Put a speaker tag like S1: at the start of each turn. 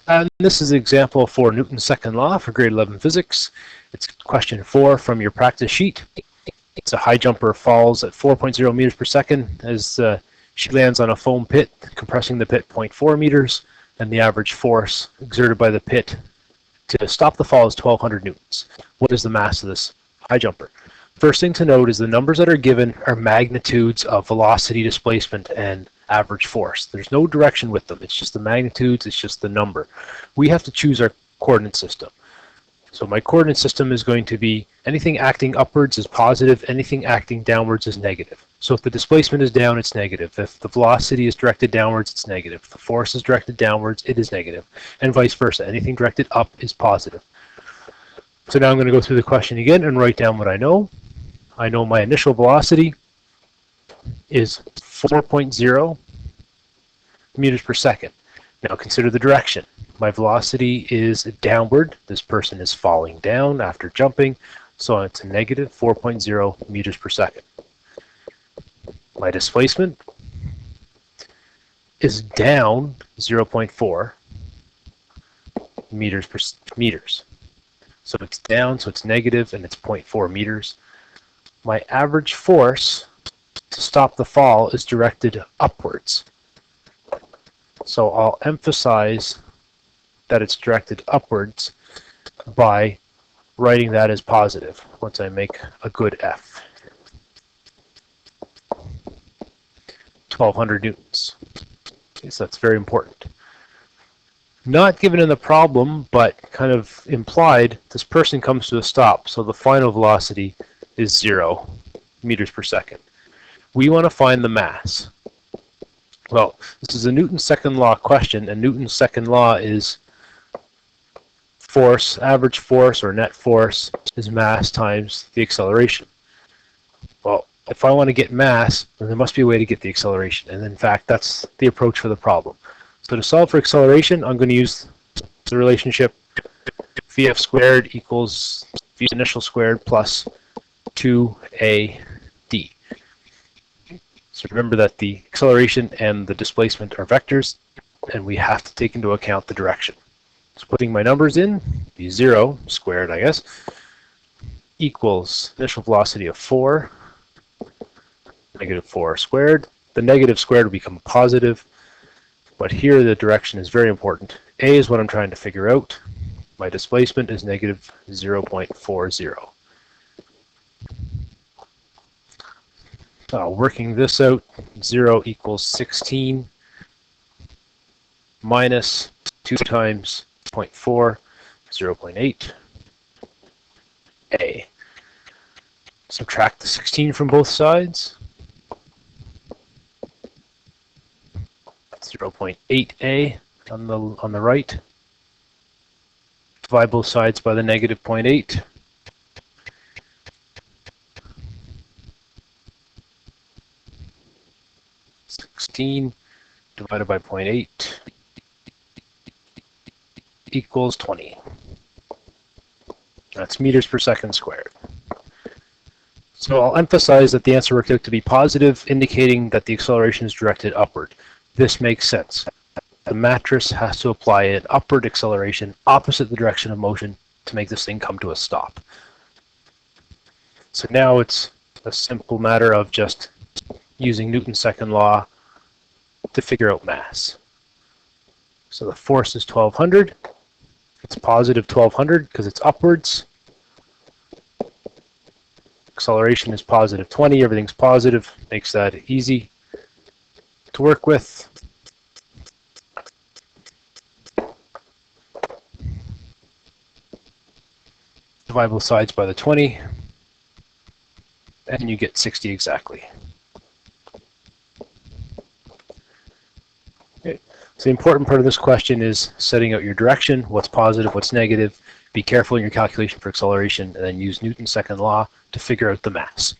S1: And this is an example for Newton's second law for grade 11 physics. It's question 4 from your practice sheet. It's a high jumper falls at 4.0 meters per second as she lands on a foam pit, compressing the pit 0.4 meters, and the average force exerted by the pit to stop the fall is 1,200 newtons. What is the mass of this high jumper? First thing to note is the numbers that are given are magnitudes of velocity, displacement, and average force. There's no direction with them. It's just the magnitudes, it's just the number. We have to choose our coordinate system. So my coordinate system is going to be anything acting upwards is positive, anything acting downwards is negative. So if the displacement is down, it's negative. If the velocity is directed downwards, it's negative. If the force is directed downwards, it is negative. And vice versa. Anything directed up is positive. So now I'm going to go through the question again and write down what I know. I know my initial velocity is 4.0 meters per second. Now consider the direction. My velocity is downward. This person is falling down after jumping, so it's a negative 4.0 meters per second. My displacement is down 0.4 meters per meters. So it's down, so it's negative, and it's 0.4 meters. My average force to stop the fall is directed upwards. So I'll emphasize that it's directed upwards by writing that as positive once I make a good F. 1,200 newtons. Okay, so that's very important. Not given in the problem, but kind of implied, this person comes to a stop, so the final velocity is 0 meters per second. We want to find the mass. Well, this is a Newton's second law question, and Newton's second law is force, average force or net force is mass times the acceleration. Well, if I want to get mass, then there must be a way to get the acceleration, and in fact, that's the approach for the problem. So to solve for acceleration, I'm going to use the relationship Vf squared equals V initial squared plus 2ad. So remember that the acceleration and the displacement are vectors, and we have to take into account the direction. So putting my numbers in, be 0 squared, I guess, equals initial velocity of 4, negative 4 squared. The negative squared will become a positive, but here the direction is very important. A is what I'm trying to figure out. My displacement is negative 0.40. Working this out, 0 equals 16 minus 2 times 0.4, 0.8, A. Subtract the 16 from both sides. 0.8A on the right. Divide both sides by the negative 0.8. Divided by 0.8 equals 20. That's meters per second squared. So I'll emphasize that the answer worked out to be positive, indicating that the acceleration is directed upward. This makes sense. The mattress has to apply an upward acceleration opposite the direction of motion to make this thing come to a stop. So now it's a simple matter of just using Newton's second law to figure out mass. So the force is 1,200. It's positive 1,200 because it's upwards. Acceleration is positive 20. Everything's positive. Makes that easy to work with. Divide both sides by the 20, and you get 60 exactly. Okay. So the important part of this question is setting out your direction, what's positive, what's negative. Be careful in your calculation for acceleration, and then use Newton's second law to figure out the mass.